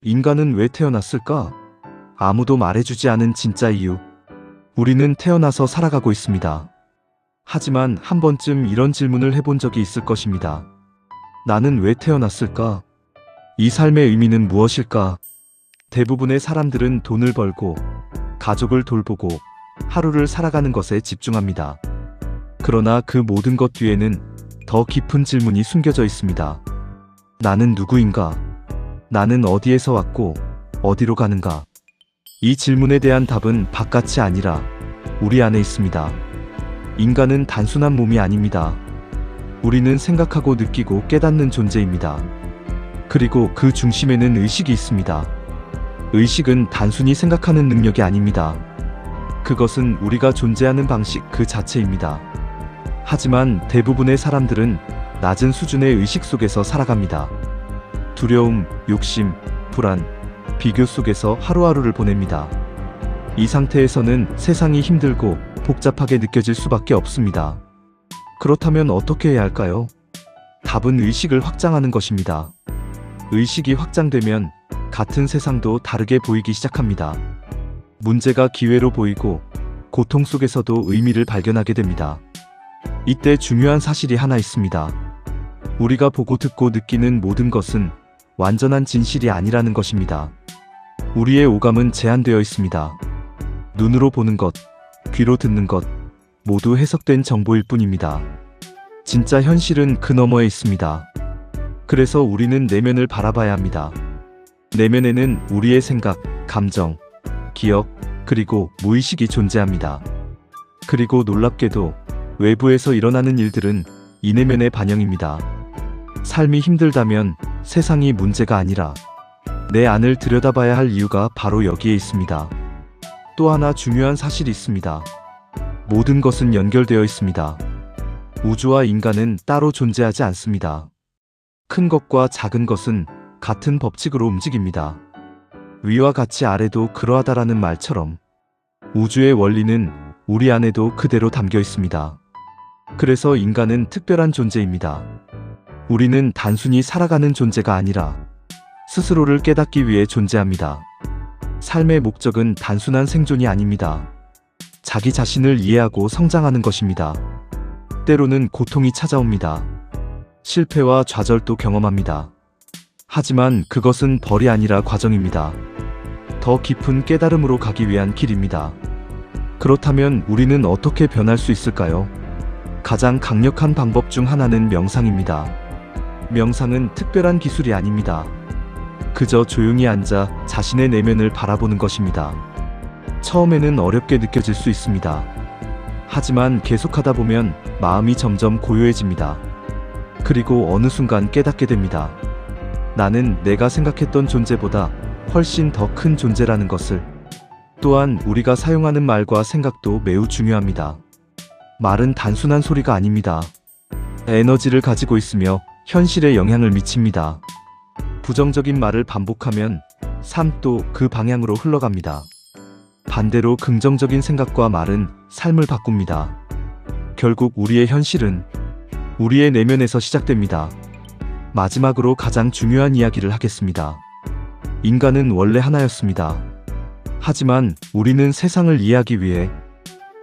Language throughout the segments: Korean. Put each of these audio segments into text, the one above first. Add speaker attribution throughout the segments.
Speaker 1: 인간은 왜 태어났을까? 아무도 말해주지 않은 진짜 이유. 우리는 태어나서 살아가고 있습니다. 하지만 한 번쯤 이런 질문을 해본 적이 있을 것입니다. 나는 왜 태어났을까? 이 삶의 의미는 무엇일까? 대부분의 사람들은 돈을 벌고 가족을 돌보고 하루를 살아가는 것에 집중합니다. 그러나 그 모든 것 뒤에는 더 깊은 질문이 숨겨져 있습니다. 나는 누구인가? 나는 어디에서 왔고 어디로 가는가? 이 질문에 대한 답은 바깥이 아니라 우리 안에 있습니다. 인간은 단순한 몸이 아닙니다. 우리는 생각하고 느끼고 깨닫는 존재입니다. 그리고 그 중심에는 의식이 있습니다. 의식은 단순히 생각하는 능력이 아닙니다. 그것은 우리가 존재하는 방식 그 자체입니다. 하지만 대부분의 사람들은 낮은 수준의 의식 속에서 살아갑니다. 두려움, 욕심, 불안, 비교 속에서 하루하루를 보냅니다. 이 상태에서는 세상이 힘들고 복잡하게 느껴질 수밖에 없습니다. 그렇다면 어떻게 해야 할까요? 답은 의식을 확장하는 것입니다. 의식이 확장되면 같은 세상도 다르게 보이기 시작합니다. 문제가 기회로 보이고 고통 속에서도 의미를 발견하게 됩니다. 이때 중요한 사실이 하나 있습니다. 우리가 보고 듣고 느끼는 모든 것은 완전한 진실이 아니라는 것입니다. 우리의 오감은 제한되어 있습니다. 눈으로 보는 것, 귀로 듣는 것, 모두 해석된 정보일 뿐입니다. 진짜 현실은 그 너머에 있습니다. 그래서 우리는 내면을 바라봐야 합니다. 내면에는 우리의 생각, 감정, 기억, 그리고 무의식이 존재합니다. 그리고 놀랍게도 외부에서 일어나는 일들은 이 내면의 반영입니다. 삶이 힘들다면 세상이 문제가 아니라 내 안을 들여다봐야 할 이유가 바로 여기에 있습니다. 또 하나 중요한 사실이 있습니다. 모든 것은 연결되어 있습니다. 우주와 인간은 따로 존재하지 않습니다. 큰 것과 작은 것은 같은 법칙으로 움직입니다. 위와 같이 아래도 그러하다라는 말처럼 우주의 원리는 우리 안에도 그대로 담겨 있습니다. 그래서 인간은 특별한 존재입니다. 우리는 단순히 살아가는 존재가 아니라 스스로를 깨닫기 위해 존재합니다. 삶의 목적은 단순한 생존이 아닙니다. 자기 자신을 이해하고 성장하는 것입니다. 때로는 고통이 찾아옵니다. 실패와 좌절도 경험합니다. 하지만 그것은 벌이 아니라 과정입니다. 더 깊은 깨달음으로 가기 위한 길입니다. 그렇다면 우리는 어떻게 변할 수 있을까요? 가장 강력한 방법 중 하나는 명상입니다. 명상은 특별한 기술이 아닙니다. 그저 조용히 앉아 자신의 내면을 바라보는 것입니다. 처음에는 어렵게 느껴질 수 있습니다. 하지만 계속하다 보면 마음이 점점 고요해집니다. 그리고 어느 순간 깨닫게 됩니다. 나는 내가 생각했던 존재보다 훨씬 더 큰 존재라는 것을. 또한 우리가 사용하는 말과 생각도 매우 중요합니다. 말은 단순한 소리가 아닙니다. 에너지를 가지고 있으며 현실에 영향을 미칩니다. 부정적인 말을 반복하면 삶도 그 방향으로 흘러갑니다. 반대로 긍정적인 생각과 말은 삶을 바꿉니다. 결국 우리의 현실은 우리의 내면에서 시작됩니다. 마지막으로 가장 중요한 이야기를 하겠습니다. 인간은 원래 하나였습니다. 하지만 우리는 세상을 이해하기 위해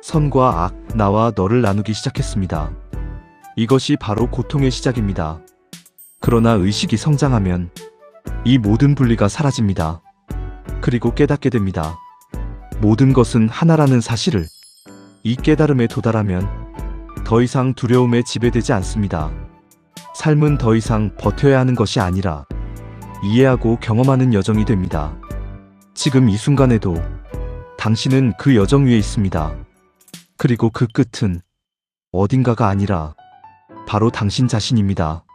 Speaker 1: 선과 악, 나와 너를 나누기 시작했습니다. 이것이 바로 고통의 시작입니다. 그러나 의식이 성장하면 이 모든 분리가 사라집니다. 그리고 깨닫게 됩니다. 모든 것은 하나라는 사실을. 이 깨달음에 도달하면 더 이상 두려움에 지배되지 않습니다. 삶은 더 이상 버텨야 하는 것이 아니라 이해하고 경험하는 여정이 됩니다. 지금 이 순간에도 당신은 그 여정 위에 있습니다. 그리고 그 끝은 어딘가가 아니라 바로 당신 자신입니다.